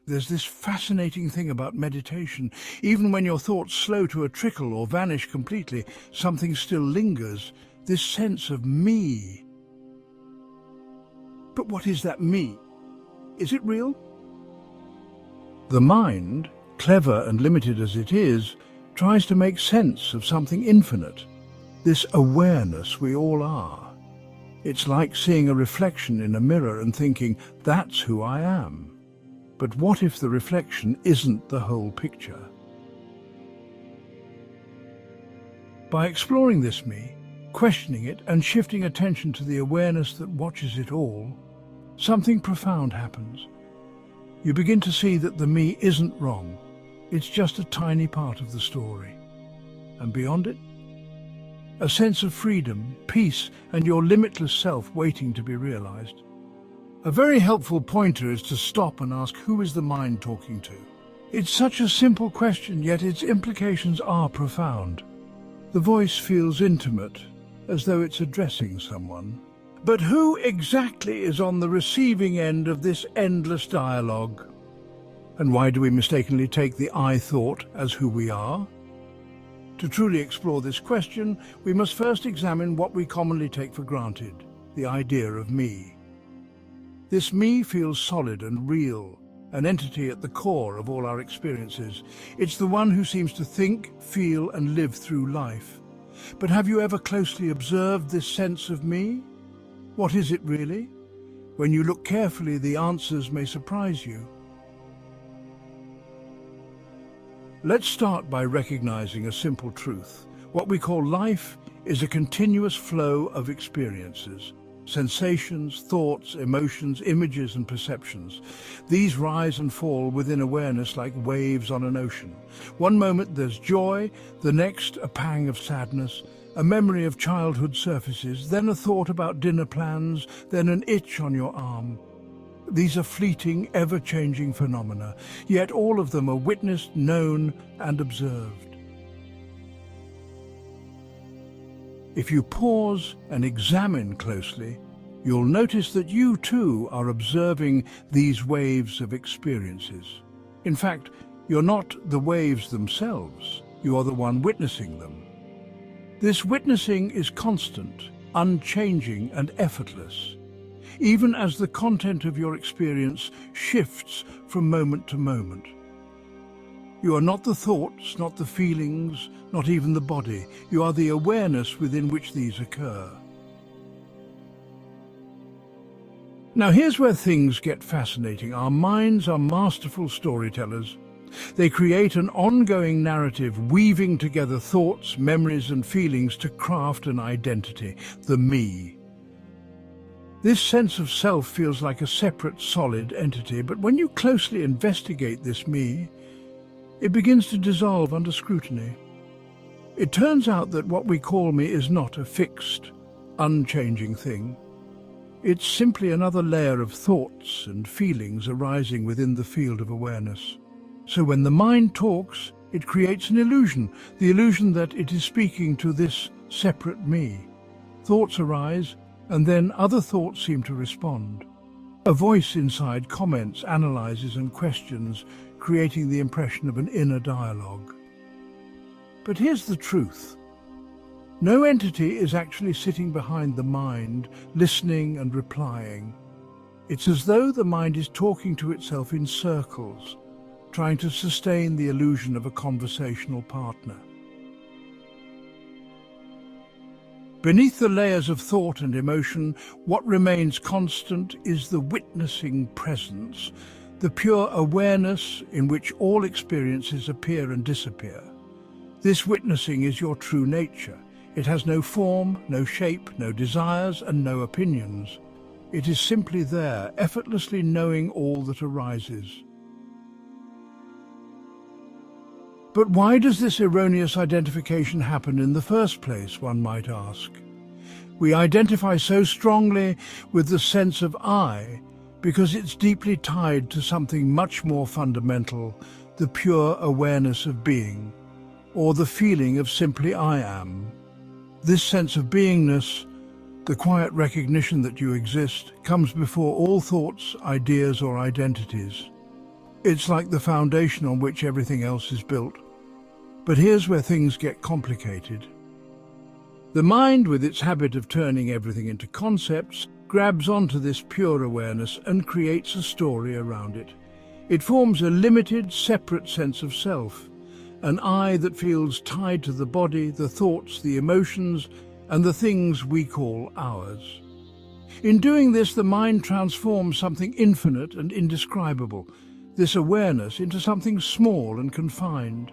There's this fascinating thing about meditation. Even when your thoughts slow to a trickle or vanish completely, something still lingers, this sense of me. But what is that me? Is it real? The mind, clever and limited as it is, tries to make sense of something infinite, this awareness we all are. It's like seeing a reflection in a mirror and thinking, that's who I am. But what if the reflection isn't the whole picture? By exploring this me, questioning it and shifting attention to the awareness that watches it all, something profound happens. You begin to see that the me isn't wrong. It's just a tiny part of the story. And beyond it, a sense of freedom, peace, and your limitless self waiting to be realized. A very helpful pointer is to stop and ask, who is the mind talking to? It's such a simple question, yet its implications are profound. The voice feels intimate, as though it's addressing someone. But who exactly is on the receiving end of this endless dialogue? And why do we mistakenly take the I thought as who we are? To truly explore this question, we must first examine what we commonly take for granted, the idea of me. This me feels solid and real, an entity at the core of all our experiences. It's the one who seems to think, feel, and live through life. But have you ever closely observed this sense of me? What is it really? When you look carefully, the answers may surprise you. Let's start by recognizing a simple truth. What we call life is a continuous flow of experiences. Sensations, thoughts, emotions, images and perceptions. These rise and fall within awareness like waves on an ocean. One moment there's joy, the next a pang of sadness, a memory of childhood surfaces, then a thought about dinner plans, then an itch on your arm. These are fleeting, ever-changing phenomena, yet all of them are witnessed, known and observed. If you pause and examine closely, you'll notice that you too are observing these waves of experiences. In fact, you're not the waves themselves, you are the one witnessing them. This witnessing is constant, unchanging and effortless, even as the content of your experience shifts from moment to moment. You are not the thoughts, not the feelings, not even the body. You are the awareness within which these occur. Now here's where things get fascinating. Our minds are masterful storytellers. They create an ongoing narrative, weaving together thoughts, memories and feelings to craft an identity, the me. This sense of self feels like a separate, solid entity, but when you closely investigate this me, it begins to dissolve under scrutiny. It turns out that what we call me is not a fixed, unchanging thing. It's simply another layer of thoughts and feelings arising within the field of awareness. So when the mind talks, it creates an illusion, the illusion that it is speaking to this separate me. Thoughts arise, and then other thoughts seem to respond. A voice inside comments, analyzes and questions, creating the impression of an inner dialogue. But here's the truth. No entity is actually sitting behind the mind, listening and replying. It's as though the mind is talking to itself in circles, trying to sustain the illusion of a conversational partner. Beneath the layers of thought and emotion, what remains constant is the witnessing presence, the pure awareness in which all experiences appear and disappear. This witnessing is your true nature. It has no form, no shape, no desires, and no opinions. It is simply there, effortlessly knowing all that arises. But why does this erroneous identification happen in the first place, one might ask? We identify so strongly with the sense of I because it's deeply tied to something much more fundamental, the pure awareness of being, or the feeling of simply I am. This sense of beingness, the quiet recognition that you exist, comes before all thoughts, ideas or identities. It's like the foundation on which everything else is built. But here's where things get complicated. The mind, with its habit of turning everything into concepts, grabs onto this pure awareness and creates a story around it. It forms a limited, separate sense of self, an I that feels tied to the body, the thoughts, the emotions, and the things we call ours. In doing this, the mind transforms something infinite and indescribable, this awareness, into something small and confined.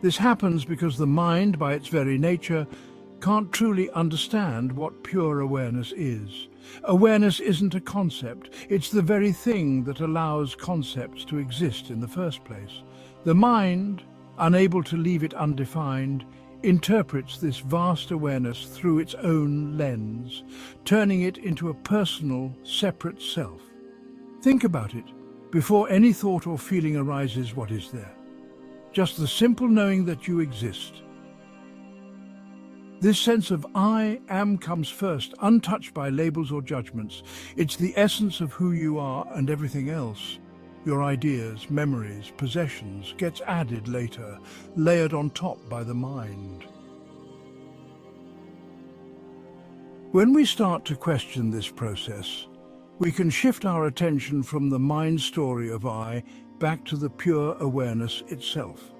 This happens because the mind, by its very nature, can't truly understand what pure awareness is. Awareness isn't a concept, it's the very thing that allows concepts to exist in the first place. The mind, unable to leave it undefined, interprets this vast awareness through its own lens, turning it into a personal, separate self. Think about it. Before any thought or feeling arises, what is there? Just the simple knowing that you exist. This sense of I am comes first, untouched by labels or judgments. It's the essence of who you are, and everything else, your ideas, memories, possessions, gets added later, layered on top by the mind. When we start to question this process, we can shift our attention from the mind story of I back to the pure awareness itself.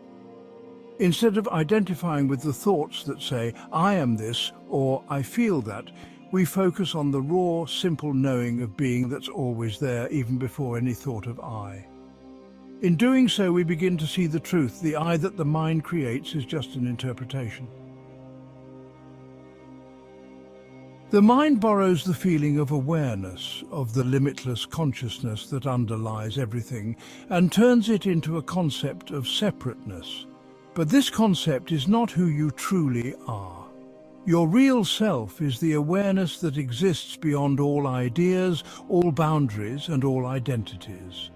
Instead of identifying with the thoughts that say, I am this, or I feel that, we focus on the raw, simple knowing of being that's always there, even before any thought of I. In doing so, we begin to see the truth. The I that the mind creates is just an interpretation. The mind borrows the feeling of awareness, of the limitless consciousness that underlies everything, and turns it into a concept of separateness. But this concept is not who you truly are. Your real self is the awareness that exists beyond all ideas, all boundaries, and all identities.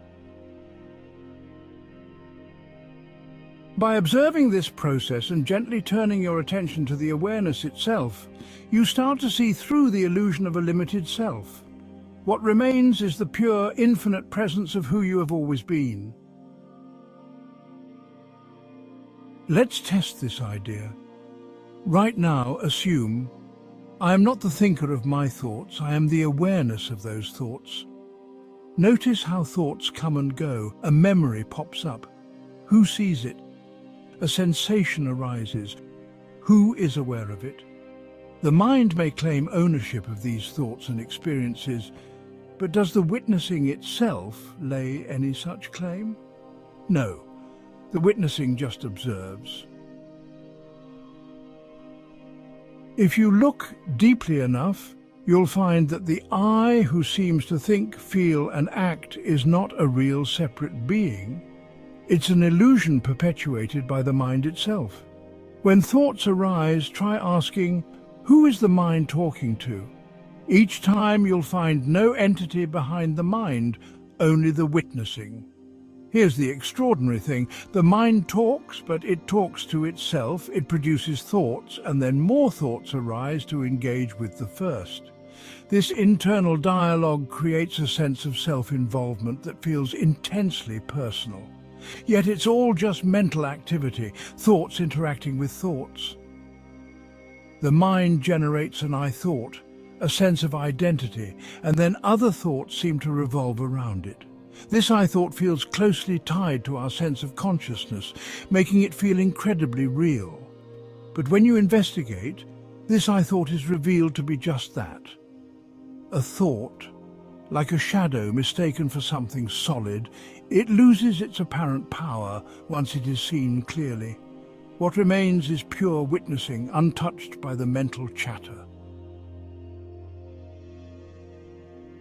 By observing this process and gently turning your attention to the awareness itself, you start to see through the illusion of a limited self. What remains is the pure, infinite presence of who you have always been. Let's test this idea. Right now, assume, I am not the thinker of my thoughts, I am the awareness of those thoughts. Notice how thoughts come and go. A memory pops up. Who sees it? A sensation arises. Who is aware of it? The mind may claim ownership of these thoughts and experiences, but does the witnessing itself lay any such claim? No. The witnessing just observes. If you look deeply enough, you'll find that the I who seems to think, feel, and act is not a real separate being. It's an illusion perpetuated by the mind itself. When thoughts arise, try asking, who is the mind talking to? Each time you'll find no entity behind the mind, only the witnessing. Here's the extraordinary thing. The mind talks, but it talks to itself. It produces thoughts, and then more thoughts arise to engage with the first. This internal dialogue creates a sense of self-involvement that feels intensely personal. Yet it's all just mental activity, thoughts interacting with thoughts. The mind generates an I thought, a sense of identity, and then other thoughts seem to revolve around it. This I thought feels closely tied to our sense of consciousness, making it feel incredibly real. But when you investigate, this I thought is revealed to be just that. A thought, like a shadow mistaken for something solid. It loses its apparent power once it is seen clearly. What remains is pure witnessing, untouched by the mental chatter.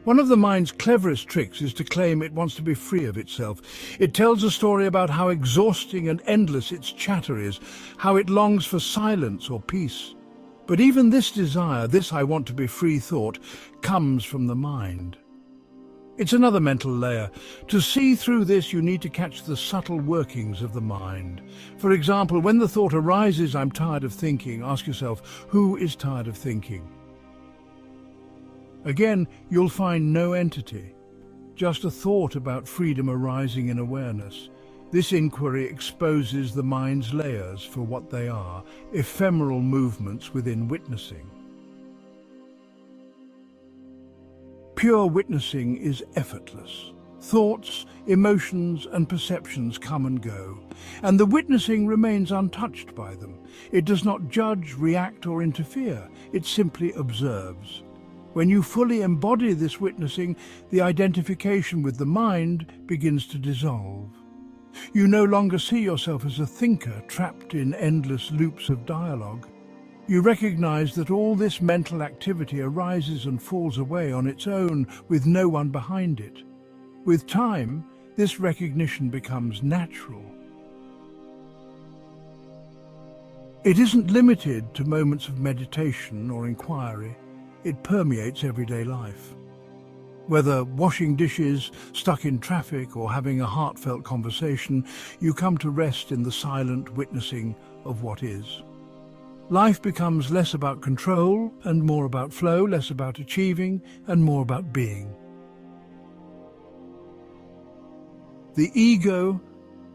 One of the mind's cleverest tricks is to claim it wants to be free of itself. It tells a story about how exhausting and endless its chatter is, how it longs for silence or peace. But even this desire, this I want to be free thought, comes from the mind. It's another mental layer. To see through this, you need to catch the subtle workings of the mind. For example, when the thought arises, I'm tired of thinking, ask yourself, who is tired of thinking? Again, you'll find no entity. just a thought about freedom arising in awareness. This inquiry exposes the mind's layers for what they are, ephemeral movements within witnessing. Pure witnessing is effortless. Thoughts, emotions, and perceptions come and go, and the witnessing remains untouched by them. It does not judge, react, or interfere. It simply observes. When you fully embody this witnessing, the identification with the mind begins to dissolve. You no longer see yourself as a thinker trapped in endless loops of dialogue. You recognize that all this mental activity arises and falls away on its own with no one behind it. With time, this recognition becomes natural. It isn't limited to moments of meditation or inquiry. It permeates everyday life. Whether washing dishes, stuck in traffic, or having a heartfelt conversation, you come to rest in the silent witnessing of what is. Life becomes less about control and more about flow, less about achieving and more about being. The ego,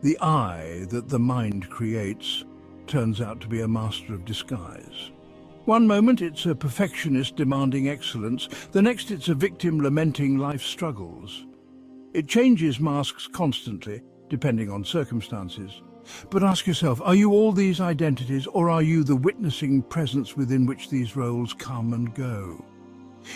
the I that the mind creates, turns out to be a master of disguise. One moment it's a perfectionist demanding excellence, the next it's a victim lamenting life's struggles. It changes masks constantly, depending on circumstances. But ask yourself, are you all these identities, or are you the witnessing presence within which these roles come and go?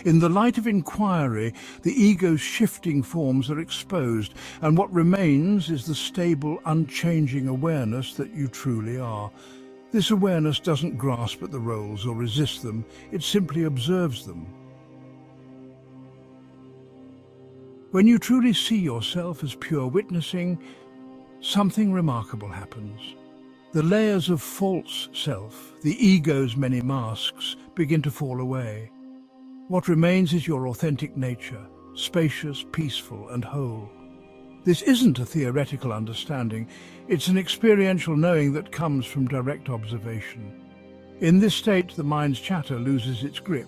In the light of inquiry, the ego's shifting forms are exposed, and what remains is the stable, unchanging awareness that you truly are. This awareness doesn't grasp at the roles or resist them, it simply observes them. When you truly see yourself as pure witnessing, something remarkable happens. The layers of false self, the ego's many masks, begin to fall away. What remains is your authentic nature, spacious, peaceful, and whole. This isn't a theoretical understanding, it's an experiential knowing that comes from direct observation. In this state, the mind's chatter loses its grip.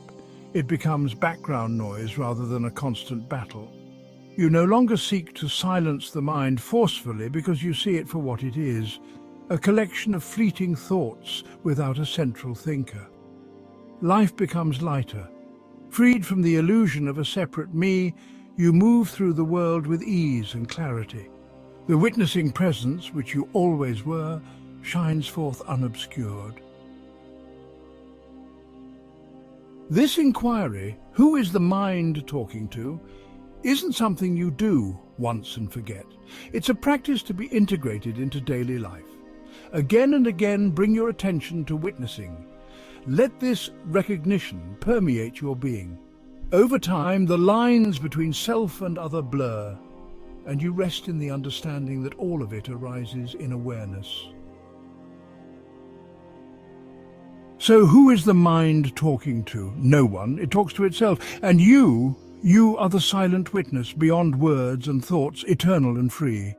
It becomes background noise rather than a constant battle. You no longer seek to silence the mind forcefully because you see it for what it is, a collection of fleeting thoughts without a central thinker. Life becomes lighter. Freed from the illusion of a separate me, you move through the world with ease and clarity. The witnessing presence, which you always were, shines forth unobscured. This inquiry, who is the mind talking to, isn't something you do once and forget. It's a practice to be integrated into daily life. Again and again, bring your attention to witnessing. Let this recognition permeate your being. Over time, the lines between self and other blur, and you rest in the understanding that all of it arises in awareness. So who is the mind talking to? No one. It talks to itself. And you are the silent witness, beyond words and thoughts, eternal and free.